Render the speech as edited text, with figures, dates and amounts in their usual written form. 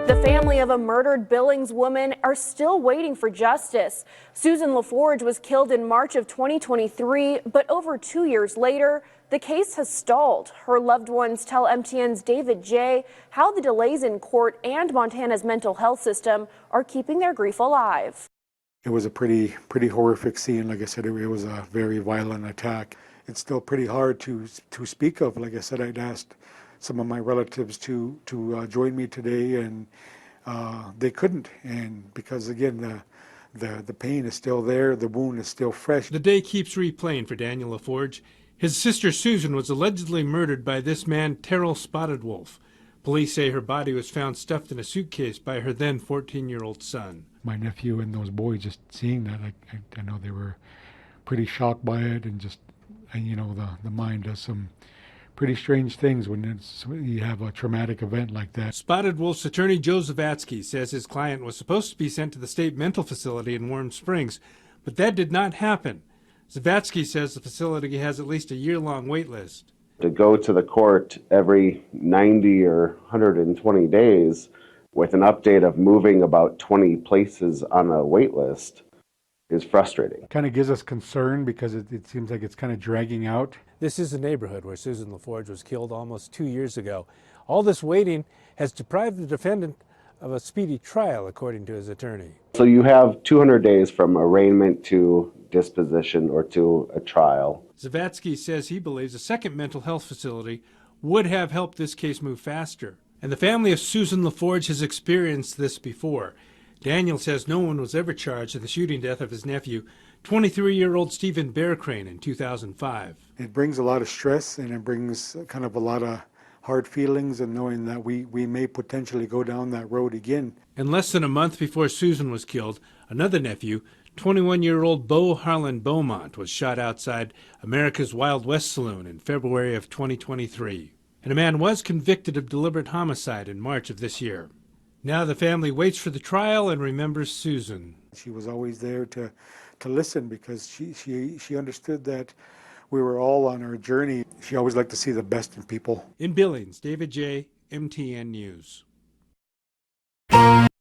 The family of a murdered Billings woman are still waiting for justice. Susan LaForge was killed in March of 2023, but over 2 years later, the case has stalled. Her loved ones tell MTN's David J. how the delays in court and Montana's mental health system are keeping their grief alive. It was a pretty horrific scene. Like I said, it was a very violent attack. It's still pretty hard to speak of. Like I said, I'd asked some of my relatives to join me today, and they couldn't. And because again, the pain is still there, the wound is still fresh. The day keeps replaying for Daniel LaForge. His sister Susan was allegedly murdered by this man, Terrell Spotted Wolf. Police say her body was found stuffed in a suitcase by her then 14-year-old son. My nephew and those boys, just seeing that, I know they were pretty shocked by it, and you know, the mind does some pretty strange things when you have a traumatic event like that. Spotted Wolf's attorney Joe Zavatsky says his client was supposed to be sent to the state mental facility in Warm Springs, but that did not happen. Zavatsky says the facility has at least a year-long wait list. To go to the court every 90 or 120 days with an update of moving about 20 places on a wait list is frustrating. Kind of gives us concern because it seems like it's kind of dragging out. This is the neighborhood where Susan LaForge was killed almost 2 years ago. All this waiting has deprived the defendant of a speedy trial, according to his attorney. So you have 200 days from arraignment to disposition or to a trial. Zavatsky says he believes a second mental health facility would have helped this case move faster. And the family of Susan LaForge has experienced this before. Daniel says no one was ever charged in the shooting death of his nephew, 23-year-old Stephen Bearcrane, in 2005. It brings a lot of stress, and it brings kind of a lot of hard feelings, and knowing that we may potentially go down that road again. And less than a month before Susan was killed, another nephew, 21-year-old Beau Harlan Beaumont, was shot outside America's Wild West Saloon in February of 2023. And a man was convicted of deliberate homicide in March of this year. Now the family waits for the trial and remembers Susan. She was always there to listen, because she understood that we were all on our journey. She always liked to see the best in people. In Billings, David J., MTN News.